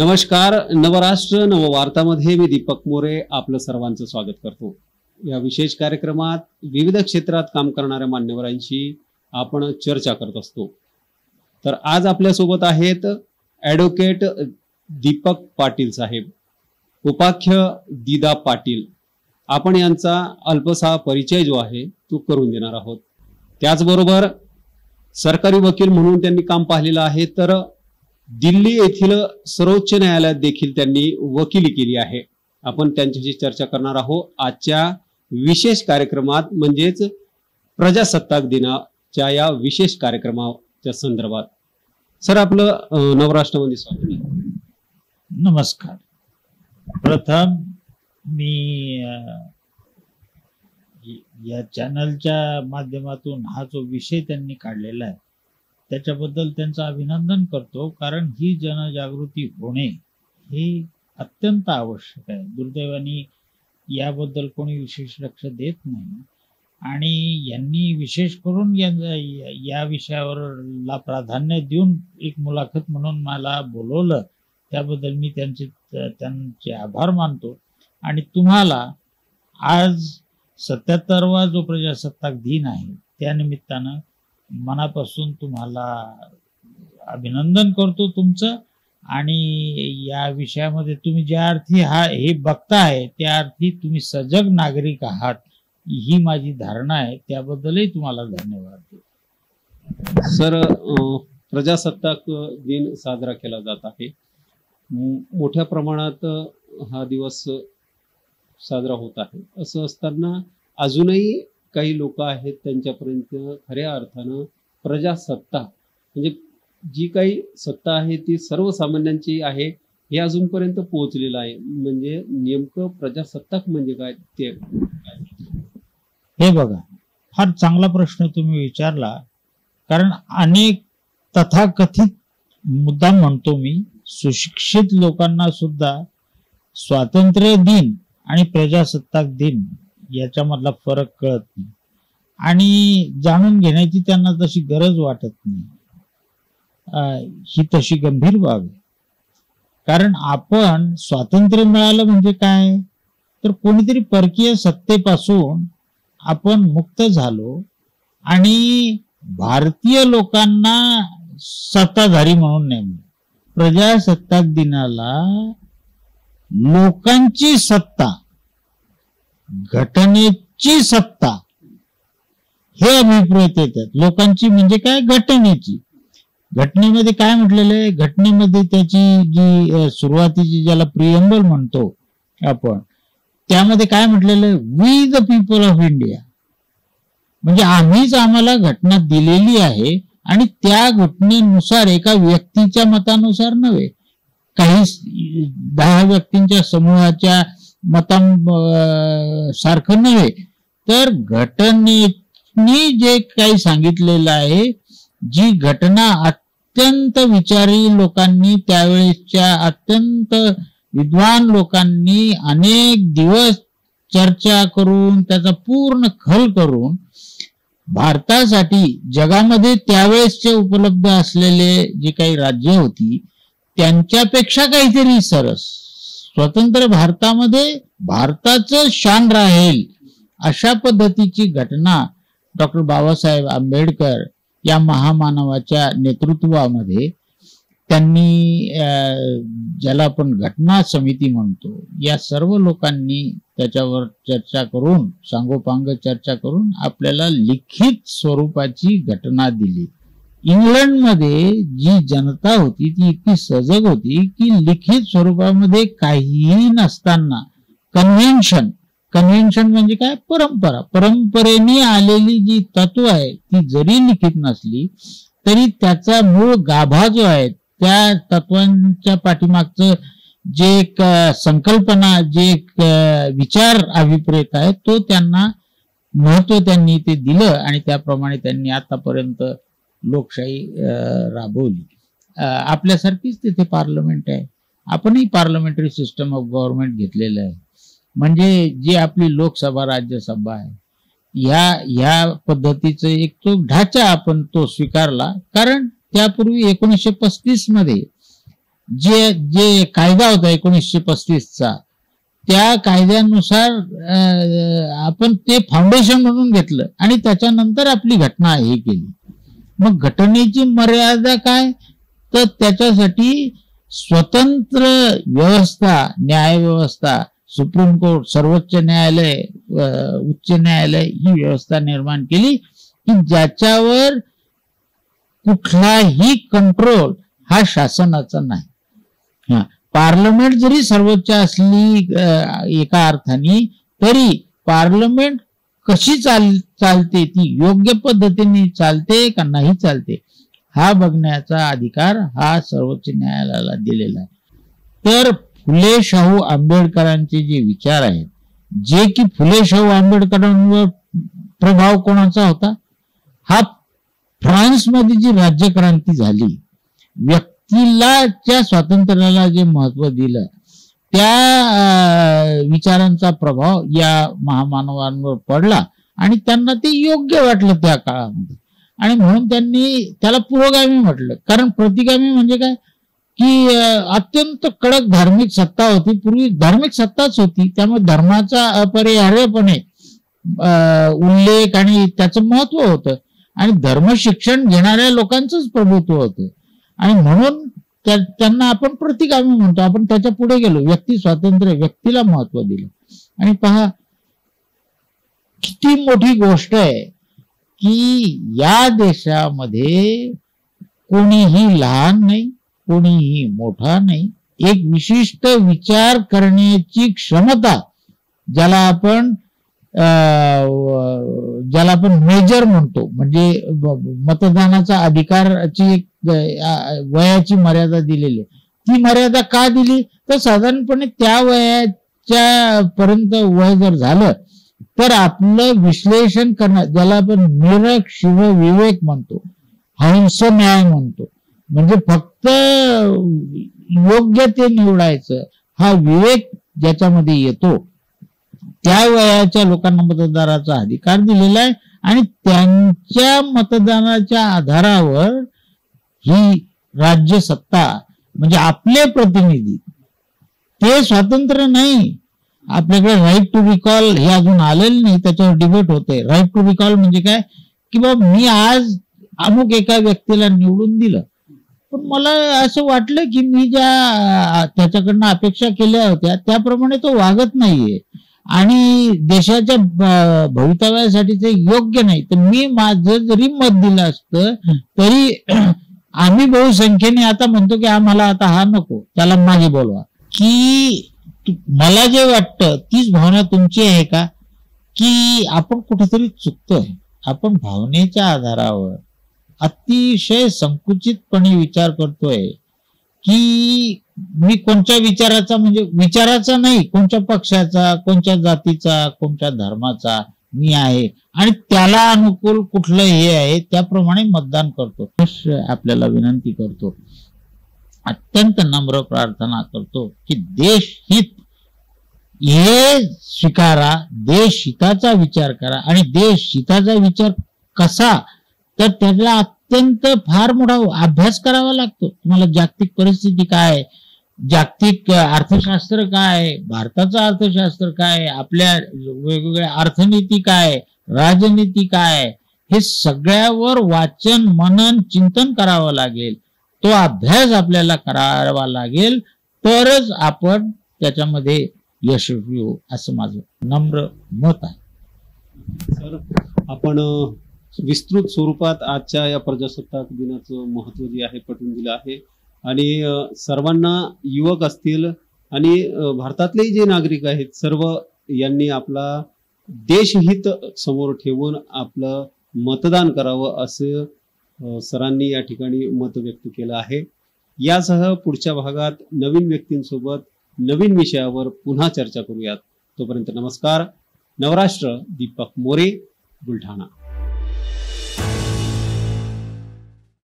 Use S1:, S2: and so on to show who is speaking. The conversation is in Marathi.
S1: नमस्कार. नवराष्ट्र नववार्तामध्ये मी दीपक मोरे आपलं सर्वांचं स्वागत करतो. या विशेष कार्यक्रमात विविध क्षेत्रात काम करणाऱ्या मान्यवरांशी आपण चर्चा करत असतो. तर आज आपल्या सोबत आहेत ॲडव्होकेट दीपक पाटील साहेब, उपाख्य दीदा पाटील. आपण यांचा अल्पसा परिचय जो आहे तो करून देणार आहोत. त्याचबरोबर सरकारी वकील म्हणून त्यांनी काम पाहिलेलं आहे, तर दिल्ली येथील सर्वोच्च न्यायालयात देखील त्यांनी वकिली केली आहे. आपण त्यांच्याशी चर्चा करणार आहोत आजच्या विशेष कार्यक्रमात, म्हणजेच प्रजासत्ताक दिनाच्या या विशेष कार्यक्रमाच्या संदर्भात. सर, आपलं नवराष्ट्रामध्ये स्वागत आहे.
S2: नमस्कार. प्रथम मी या चॅनलच्या माध्यमातून हा जो विषय त्यांनी काढलेला आहे त्याच्याबद्दल त्यांचं अभिनंदन करतो, कारण ही जनजागृती होणे हे अत्यंत आवश्यक आहे. दुर्दैवाने याबद्दल कोणी विशेष लक्ष देत नाही आणि यांनी विशेष करून या विषयावरला प्राधान्य देऊन एक मुलाखत म्हणून मला बोलवलं, त्याबद्दल मी त्यांचे आभार मानतो. आणि तुम्हाला आज 77वा जो प्रजासत्ताक दिन आहे त्यानिमित्तानं मनापासून तुम्हाला अभिनंदन करतो तुमचं. आणि या विषयामध्ये तुम्ही ज्या अर्थी हे बघताय त्या अर्थी तुम्ही सजग नागरिक आहात ही माझी धारणा आहे. त्याबद्दलही तुम्हाला धन्यवाद.
S1: सर, प्रजासत्ताक दिन साजरा केला जात आहे. मोठ्या प्रमाणात हा दिवस साजरा होत आहे. असं असताना अजूनही काही लोक आहेत त्यांच्यापर्यंत खऱ्या अर्थानं प्रजासत्ता म्हणजे जी काही सत्ता आहे ती सर्वसामान्यांची आहे हे अजूनपर्यंत पोहोचलेलं आहे. म्हणजे नेमकं प्रजासत्ताक म्हणजे काय ते
S2: हे बघा, फार चांगला प्रश्न तुम्ही विचारला. कारण अनेक तथाकथित मुद्दा म्हणतो मी, सुशिक्षित लोकांना सुद्धा स्वातंत्र्य दिन आणि प्रजासत्ताक दिन याच्यामधला फरक कळत नाही आणि जाणून घेण्याची त्यांना तशी गरज वाटत नाही. ही तशी गंभीर बाब आहे. कारण आपण स्वातंत्र्य मिळालं म्हणजे काय, तर कोणीतरी परकीय सत्तेपासून आपण मुक्त झालो आणि भारतीय लोकांना सत्ताधारी म्हणून नेमलं. प्रजासत्ताक दिनाला लोकांची सत्ता, घटनेची सत्ता हे अभिप्रेत येतात. लोकांची म्हणजे काय, घटनेची. घटनेमध्ये काय म्हटलेलं आहे, घटनेमध्ये त्याची जी सुरुवातीची ज्याला प्रिएम्बल म्हणतो आपण, त्यामध्ये काय म्हटलेलं आहे, we the people of India. म्हणजे आम्हाला घटना दिलेली आहे आणि त्या घटनेनुसार एका व्यक्तीच्या मतानुसार नव्हे, काही 10 व्यक्तींच्या समूहाच्या सारखं नव्हे, तर घटनेने जे काही सांगितलेलं आहे, जी घटना अत्यंत विचारी लोकांनी, त्यावेळेसच्या अत्यंत विद्वान लोकांनी अनेक दिवस चर्चा करून त्याचा पूर्ण खल करून भारतासाठी जगामध्ये त्यावेळेसचे उपलब्ध असलेले जे काही राज्य होती त्यांच्यापेक्षा काहीतरी सरस स्वतंत्र भारतामध्ये भारताचं शान राहील अशा पद्धतीची घटना डॉक्टर बाबासाहेब आंबेडकर या महामानवाच्या नेतृत्वामध्ये त्यांनी, ज्याला आपण घटना समिती म्हणतो, या सर्व लोकांनी त्याच्यावर चर्चा करून, सांगोपांग चर्चा करून आपल्याला लिखित स्वरूपाची घटना दिली. इंग्लंडमध्ये जी जनता होती ती इतकी सजग होती की लिखित स्वरूपामध्ये काहीही नसताना कन्व्हेन्शन म्हणजे काय, परंपरेने आलेली जी तत्व आहे ती जरी लिखित नसली तरी त्याचा मूळ गाभा जो आहे, त्या तत्वांच्या पाठीमागचं जे एक संकल्पना, जे एक विचार अभिप्रेत आहे, तो त्यांना महत्व त्यांनी ते दिलं आणि त्याप्रमाणे त्यांनी आतापर्यंत लोकशाही राबवली. आपल्यासारखीच तिथे पार्लमेंट आहे. आपणही पार्लमेंटरी सिस्टम ऑफ गव्हर्नमेंट घेतलेलं आहे. म्हणजे जी आपली लोकसभा, राज्यसभा आहे, ह्या पद्धतीचं एक तो ढाचा आपण तो स्वीकारला. कारण त्यापूर्वी 1935 मध्ये जे जे कायदा होता 1935चा, त्या कायद्यानुसार आपण ते फाउंडेशन म्हणून घेतलं आणि त्याच्यानंतर आपली घटना हे केली. मग घटनेची मर्यादा काय, तर त्याच्यासाठी स्वतंत्र व्यवस्था, न्याय व्यवस्था, सुप्रीम कोर्ट, सर्वोच्च न्यायालय, उच्च न्यायालय ही व्यवस्था निर्माण केली की ज्याच्यावर कुठलाही कंट्रोल हा शासनाचा नाही. पार्लमेंट जरी सर्वोच्च असली एका अर्थाने, तरी पार्लमेंट कशी चालते, ती योग्य पद्धतीने चालते का नाही चालते, हा बघण्याचा अधिकार हा सर्वोच्च न्यायालयाला दिलेला आहे. तर फुले शाहू आंबेडकरांचे जे विचार आहेत, जे की फुले शाहू आंबेडकरांवर प्रभाव कोणाचा होता, हा फ्रान्समध्ये जी राज्यक्रांती झाली, व्यक्तीला स्वातंत्र्याला जे महत्व दिलं, त्या विचारांचा प्रभाव या महामानवांवर पडला आणि त्यांना ते योग्य वाटलं त्या काळामध्ये. आणि म्हणून त्यांनी त्याला पुरोगामी म्हटलं. कारण प्रतिगामी म्हणजे काय की अत्यंत कडक धार्मिक सत्ता होती, पूर्वी धार्मिक सत्ताच होती, त्यामुळे धर्माचा अपरिहार्यपणे उल्लेख आणि त्याचं महत्व होतं आणि धर्म शिक्षण घेणाऱ्या लोकांचंच प्रभुत्व होतं. आणि म्हणून त्यांना आपण प्रतिगामी म्हणतो. आपण त्याच्या पुढे गेलो, व्यक्ती स्वातंत्र्य, व्यक्तीला महत्व दिलं. आणि पहा किती मोठी गोष्ट आहे की या देशामध्ये कोणीही लहान नाही, कोणीही मोठा नाही. एक विशिष्ट विचार करण्याची क्षमता, ज्याला आपण मेजर म्हणतो, म्हणजे मतदानाचा अधिकाराची एक वयाची मर्यादा दिलेली. ती मर्यादा का दिली, तर साधारणपणे त्या वयाच्या पर्यंत वय जर झालं तर आपलं विश्लेषण करणं, ज्याला आपण निरक शिव विवेक म्हणतो, हंस न्याय म्हणतो, म्हणजे फक्त योग्य ते निवडायचं, हा विवेक ज्याच्यामध्ये येतो, त्या वयाच्या लोकांना मतदाराचा अधिकार दिलेला आहे. आणि त्यांच्या मतदानाच्या आधारावर ही राज्य सत्ता, म्हणजे आपले प्रतिनिधी, ते स्वातंत्र्य नाही. आपल्याकडे राईट टू रिकॉल हे अजून आलेलं नाही, त्याच्यावर डिबेट होते. राईट टू रिकॉल म्हणजे काय की बाबा मी आज अमुक एका व्यक्तीला निवडून दिलं, पण मला असं वाटलं की मी ज्या त्याच्याकडनं अपेक्षा केल्या होत्या त्याप्रमाणे तो वागत नाहीये आणि देशाच्या भवितव्यासाठी ते योग्य नाही, तर मी माझं जरी मत दिलं असतं तरी आम्ही बहुसंख्येने आता म्हणतो की आम्हाला आता हा नको, त्याला मागे बोलवा. की मला जे वाटतं तीच भावना तुमची आहे का, की आपण कुठेतरी चुकतोय. आपण भावनेच्या आधारावर अतिशय संकुचितपणे विचार करतोय की मी कोणत्या विचाराचा, म्हणजे विचाराचा नाही, कोणत्या पक्षाचा, कोणत्या जातीचा, कोणत्या धर्माचा मी आहे आणि त्याला अनुकूल कुठलं हे आहे त्याप्रमाणे मतदान करतो. आपल्याला विनंती करतो, अत्यंत नम्र प्रार्थना करतो की देशहित हे स्वीकारा, देश हिताचा विचार करा. आणि देश हिताचा विचार कसा, तर त्याला अत्यंत फार मोठा अभ्यास करावा लागतो. तुम्हाला जागतिक परिस्थिती काय, जागतिक अर्थशास्त्र काय, भारताचं अर्थशास्त्र काय, आपल्या वेगवेगळ्या अर्थनीती काय, राजनीती काय, हे सगळ्यावर वाचन, मनन, चिंतन करावं लागेल. तो अभ्यास आपल्याला करावा लागेल, तरच आपण त्याच्यामध्ये यशस्वी होऊ, असं माझं नम्र मत आहे.
S1: सर, आपण विस्तृत स्वरूपात आजच्या या प्रजासत्ताक दिनाचं महत्व जे आहे पटवून दिलं आहे आणि सर्वांना, युवक असतील आणि भारतातले जे नागरिक आहेत, सर्व यांनी आपला देशहित समोर ठेवून आपलं मतदान करावं असं सरांनी या ठिकाणी मत व्यक्त केलं आहे. यासह पुढच्या भागात नवीन व्यक्तींसोबत नवीन विषयावर पुन्हा चर्चा करूयात. तोपर्यंत नमस्कार. नवराष्ट्र, दीपक मोरे, बुलढाणा.